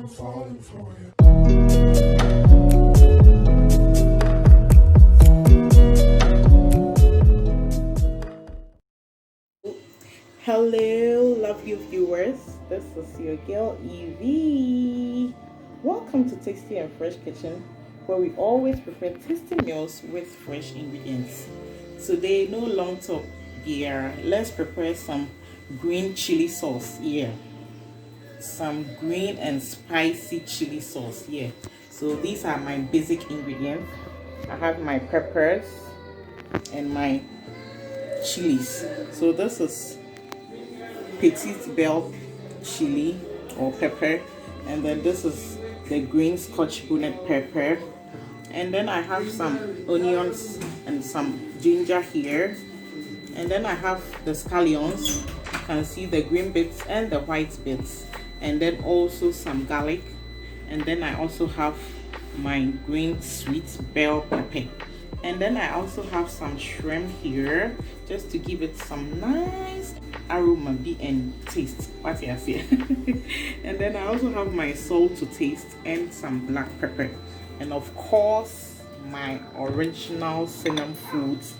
I'm falling for you. Hello, lovely viewers. This is your girl Evee. Welcome to Tasty and Fresh Kitchen, where we always prepare tasty meals with fresh ingredients. Today, no long talk here. Let's prepare some green chili sauce here. Some green and spicy chili sauce here. So these are my basic ingredients. I have my peppers and my chilies. So this is Pette belle chili or pepper, and then this is the green scotch bonnet pepper, and then I have some onions and some ginger here, and then I have the scallions. You can see the green bits and the white bits, and then also some garlic, and then I also have my green sweet bell pepper, and then I also have some shrimp here just to give it some nice aroma and taste. What you say? And then I also have my salt to taste and some black pepper, and of course my original cinnamon foods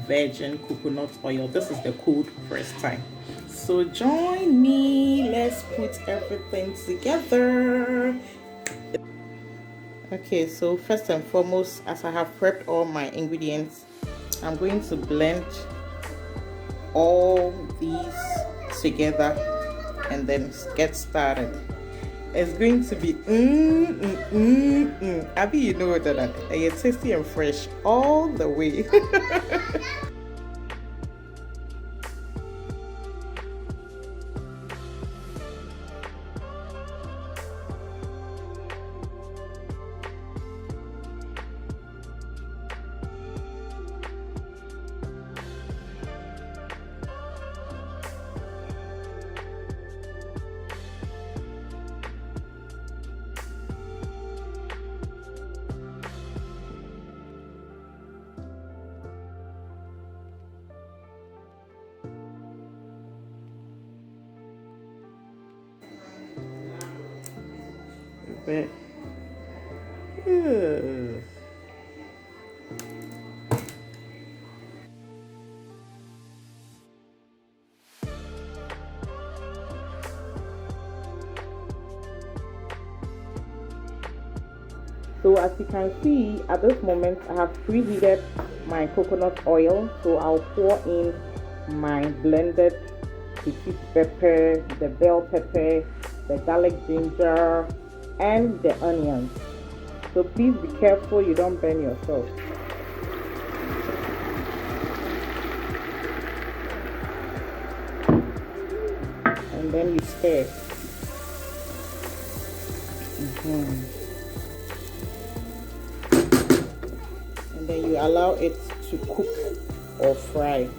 virgin coconut oil. This is the code first time. So join me, let's put everything together. Okay, so first and foremost, as I have prepped all my ingredients, I'm going to blend all these together and then get started. It's going to be Abby, you know that it's tasty and fresh all the way. But so as you can see, at this moment I have preheated my coconut oil, so I'll pour in my blended Pette pepper, the bell pepper, the garlic, ginger, and the onions. So please be careful you don't burn yourself. And then you stir. And then you allow it to cook or fry.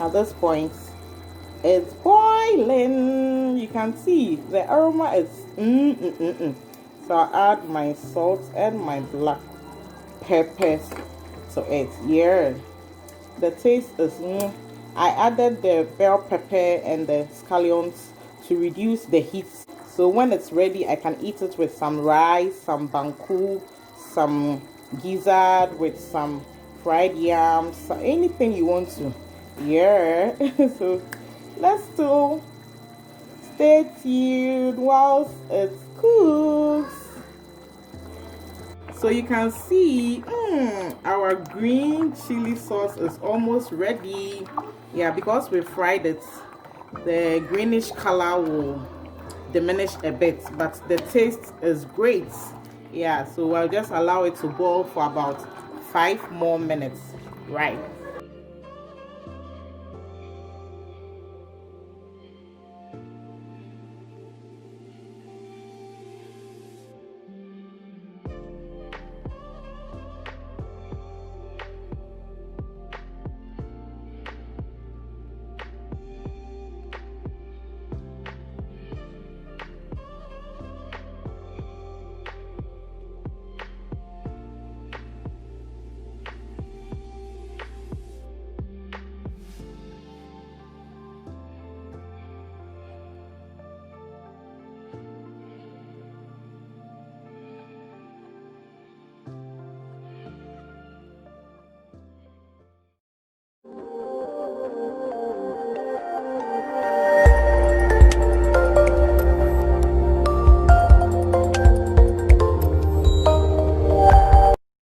At this point, it's boiling. You can see the aroma is So I add my salt and my black peppers to it. Yeah, the taste is I added the bell pepper and the scallions to reduce the heat. So when it's ready, I can eat it with some rice, some banku, some gizzard, with some fried yams, so anything you want to. Yeah. So let's still stay tuned whilst it cooks. So you can see our green chili sauce is almost ready. Yeah, because we fried it, the greenish color will diminish a bit, but the taste is great. Yeah, so I'll just allow it to boil for about 5 more minutes. Right,